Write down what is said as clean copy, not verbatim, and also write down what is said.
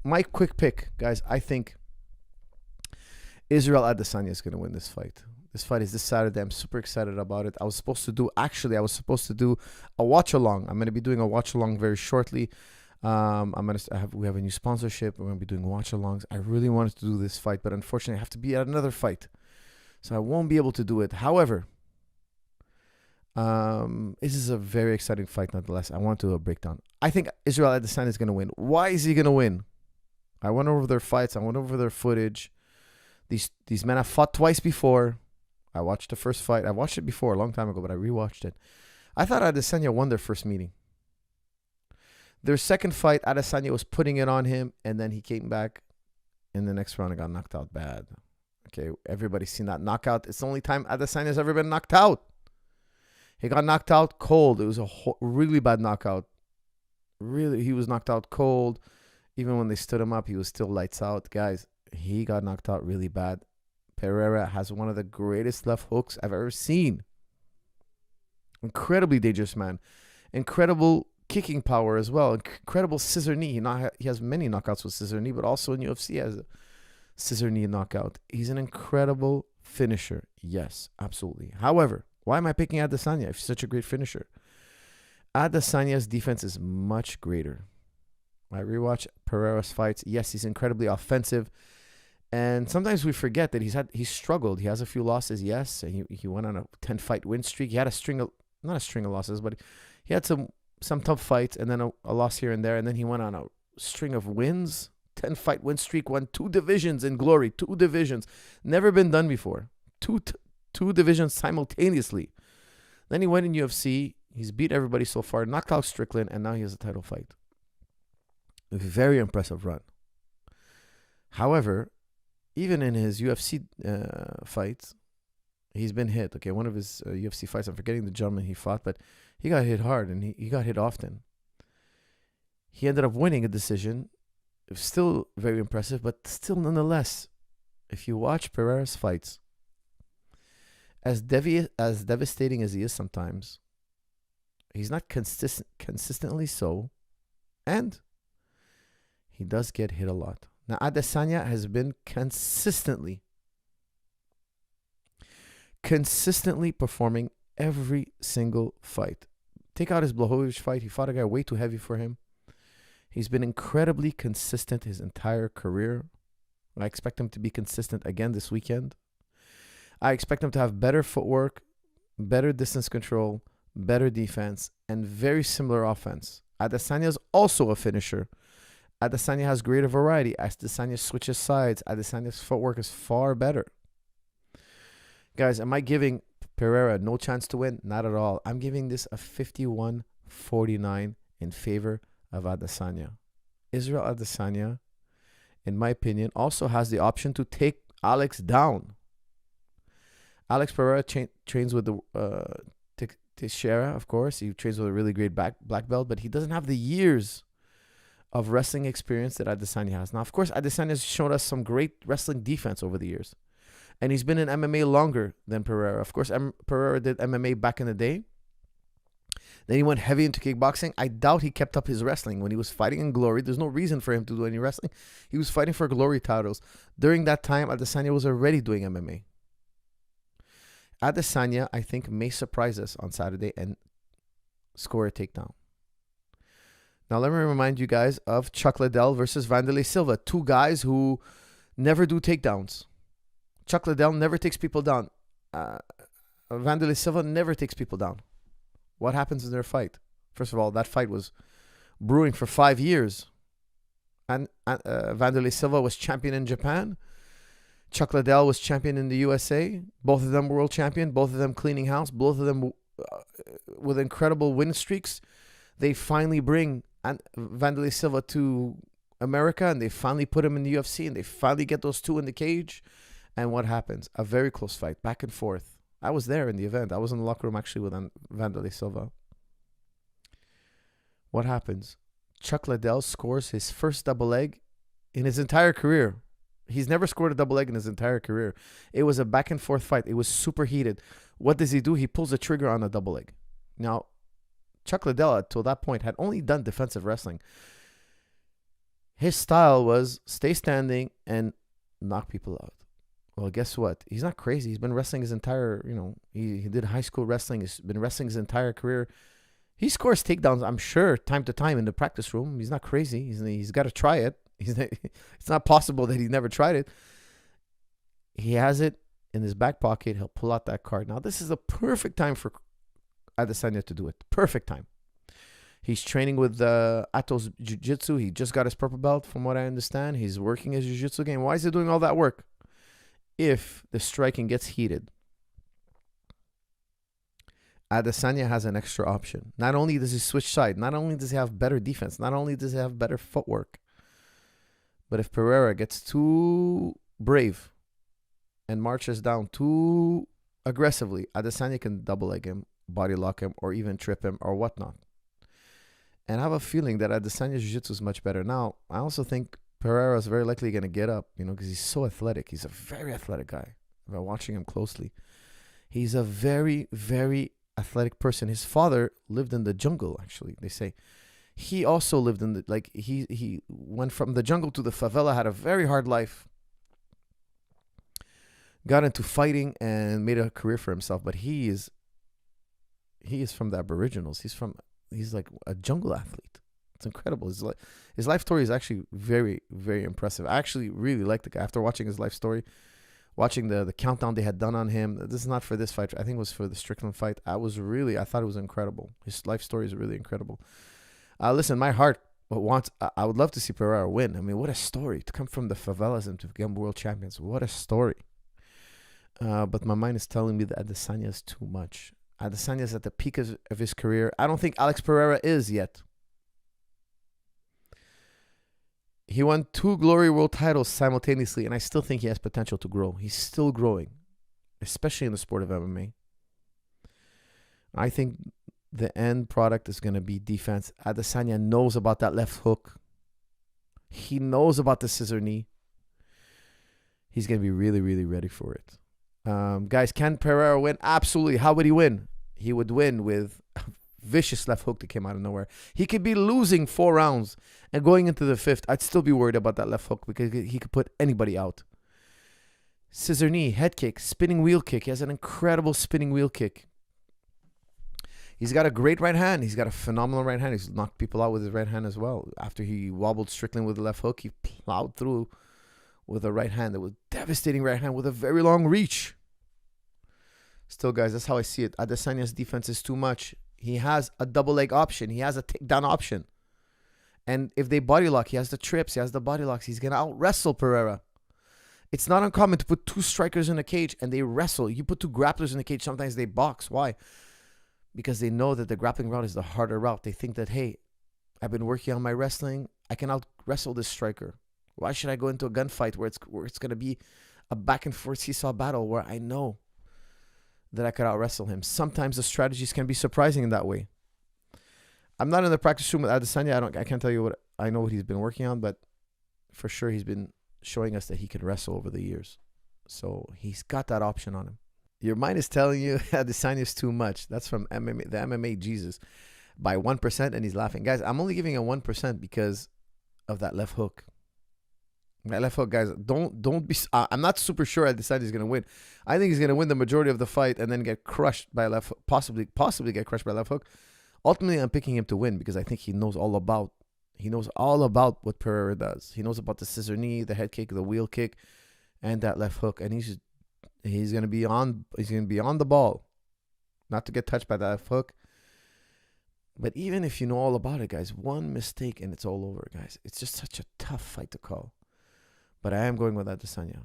my quick pick, guys, I think Israel Adesanya is going to win this fight. This fight is this Saturday. I'm super excited about it. I was supposed to do a watch along. I'm going to be doing a watch along very shortly. We have a new sponsorship. We're going to be doing watch alongs. I really wanted to do this fight, but unfortunately, I have to be at another fight, so I won't be able to do it. However, this is a very exciting fight, nonetheless. I want to do a breakdown. I think Israel Adesanya is going to win. Why is he going to win? I went over their fights. I went over their footage. These men have fought twice before. I watched the first fight. I watched it before a long time ago, but I rewatched it. I thought Adesanya won their first meeting. Their second fight, Adesanya was putting it on him, and then he came back in the next round and got knocked out bad. Okay, everybody's seen that knockout. It's the only time Adesanya's ever been knocked out. He got knocked out cold. It was a really bad knockout. Really, he was knocked out cold. Even when they stood him up, he was still lights out. Guys, he got knocked out really bad. Pereira has one of the greatest left hooks I've ever seen. Incredibly dangerous man. Incredible kicking power as well. Incredible scissor knee. He has many knockouts with scissor knee, but also in UFC has a scissor knee knockout. He's an incredible finisher. Yes, absolutely. However, why am I picking Adesanya if he's such a great finisher? Adesanya's defense is much greater. I rewatch Pereira's fights. Yes, he's incredibly offensive. And sometimes we forget that he's struggled. He has a few losses, yes. He went on a 10-fight win streak. He had not a string of losses, but he had some tough fights and then a loss here and there. And then he went on a string of wins. 10-fight win streak, won 2 divisions in glory. 2 divisions. Never been done before. Two divisions simultaneously. Then he went in UFC. He's beat everybody so far. Knocked out Strickland, and now he has a title fight. A very impressive run. However, even in his UFC fights, he's been hit. Okay, one of his UFC fights, I'm forgetting the gentleman he fought, but he got hit hard, and he got hit often. He ended up winning a decision. It was still very impressive, but still nonetheless, if you watch Pereira's fights, as devastating as he is sometimes, he's not consistently so, and he does get hit a lot. Now, Adesanya has been consistently performing every single fight. Take out his Blachowicz fight. He fought a guy way too heavy for him. He's been incredibly consistent his entire career. I expect him to be consistent again this weekend. I expect him to have better footwork, better distance control, better defense, and very similar offense. Adesanya is also a finisher. Adesanya has greater variety. Adesanya switches sides. Adesanya's footwork is far better. Guys, am I giving Pereira no chance to win? Not at all. I'm giving this a 51-49 in favor of Adesanya. Israel Adesanya, in my opinion, also has the option to take Alex down. Alex Pereira trains with the Teixeira, of course. He trains with a really great black belt, but he doesn't have the years of wrestling experience that Adesanya has. Now, of course, Adesanya has shown us some great wrestling defense over the years. And he's been in MMA longer than Pereira. Of course, Pereira did MMA back in the day. Then he went heavy into kickboxing. I doubt he kept up his wrestling when he was fighting in Glory. There's no reason for him to do any wrestling. He was fighting for Glory titles. During that time, Adesanya was already doing MMA. Adesanya, I think, may surprise us on Saturday and score a takedown. Now, let me remind you guys of Chuck Liddell versus Wanderlei Silva. 2 guys who never do takedowns. Chuck Liddell never takes people down. Wanderlei Silva never takes people down. What happens in their fight? First of all, that fight was brewing for 5 years. And Wanderlei Silva was champion in Japan. Chuck Liddell was champion in the USA. Both of them world champion. Both of them cleaning house. Both of them with incredible win streaks. They finally bring Wanderlei Silva to America, and they finally put him in the UFC, and they finally get those 2 in the cage. And what happens? A very close fight, back and forth. I was there in the event. I was in the locker room actually with Wanderlei Silva. What happens? Chuck Liddell scores his first double leg in his entire career. He's never scored a double leg in his entire career. It was a back and forth fight. It was super heated. What does he do? He pulls the trigger on a double leg. Now, Chuck Liddell, till that point, had only done defensive wrestling. His style was stay standing and knock people out. Well, guess what? He's not crazy. He's been wrestling his entire, he did high school wrestling. He's been wrestling his entire career. He scores takedowns, I'm sure, time to time in the practice room. He's not crazy. He's got to try it. It's not possible that he's never tried it. He has it in his back pocket. He'll pull out that card. Now, this is the perfect time for Adesanya to do it. Perfect time. He's training with Atos Jiu-Jitsu. He just got his purple belt, from what I understand. He's working his Jiu-Jitsu game. Why is he doing all that work? If the striking gets heated, Adesanya has an extra option. Not only does he switch side, not only does he have better defense, not only does he have better footwork, but if Pereira gets too brave and marches down too aggressively, Adesanya can double leg him, body lock him, or even trip him or whatnot. And I have a feeling that Adesanya's jiu-jitsu is much better. Now, I also think Pereira is very likely going to get up, because he's so athletic. He's a very athletic guy. I've been watching him closely. He's a very, very athletic person. His father lived in the jungle, actually, they say. He also lived in the, he went from the jungle to the favela, had a very hard life, got into fighting and made a career for himself. But he is from the Aboriginals. He's like a jungle athlete. It's incredible. His life story is actually very, very impressive. I actually really like the guy. After watching his life story, watching the countdown they had done on him, this is not for this fight. I think it was for the Strickland fight. I thought it was incredible. His life story is really incredible. Listen, my heart wants, I would love to see Pereira win. I mean, what a story. To come from the favelas and to become world champions. What a story. But my mind is telling me that Adesanya is too much. Adesanya is at the peak of his career. I don't think Alex Pereira is yet. He won 2 Glory World titles simultaneously, and I still think he has potential to grow. He's still growing, especially in the sport of MMA. I think the end product is going to be defense. Adesanya knows about that left hook. He knows about the scissor knee. He's going to be really, really ready for it. Guys, can Pereira win? Absolutely. How would he win? He would win with a vicious left hook that came out of nowhere. He could be losing 4 rounds and going into the 5th. I'd still be worried about that left hook because he could put anybody out. Scissor knee, head kick, spinning wheel kick. He has an incredible spinning wheel kick. He's got a great right hand. He's got a phenomenal right hand. He's knocked people out with his right hand as well. After he wobbled Strickland with the left hook, he plowed through with a right hand. That was devastating right hand with a very long reach. Still, guys, that's how I see it. Adesanya's defense is too much. He has a double leg option. He has a takedown option. And if they body lock, he has the trips. He has the body locks. He's going to out-wrestle Pereira. It's not uncommon to put 2 strikers in a cage and they wrestle. You put 2 grapplers in a cage, sometimes they box. Why? Because they know that the grappling route is the harder route. They think that, hey, I've been working on my wrestling. I can out-wrestle this striker. Why should I go into a gunfight where it's going to be a back-and-forth seesaw battle where I know that I could out-wrestle him? Sometimes the strategies can be surprising in that way. I'm not in the practice room with Adesanya. I can't tell you I know what he's been working on, but for sure he's been showing us that he can wrestle over the years. So he's got that option on him. Your mind is telling you Adesanya is too much. That's from MMA, the MMA Jesus, by 1%, and he's laughing. Guys, I'm only giving a 1% because of that left hook. That left hook, guys, don't be. I'm not super sure Adesanya is going to win. I think he's going to win the majority of the fight and then get crushed by left hook, possibly get crushed by left hook. Ultimately, I'm picking him to win because I think he knows all about what Pereira does. He knows about the scissor knee, the head kick, the wheel kick, and that left hook, and he's going to be on the ball, not to get touched by that left hook. But even if you know all about it, guys, one mistake and it's all over, guys. It's just such a tough fight to call. But I am going with Adesanya.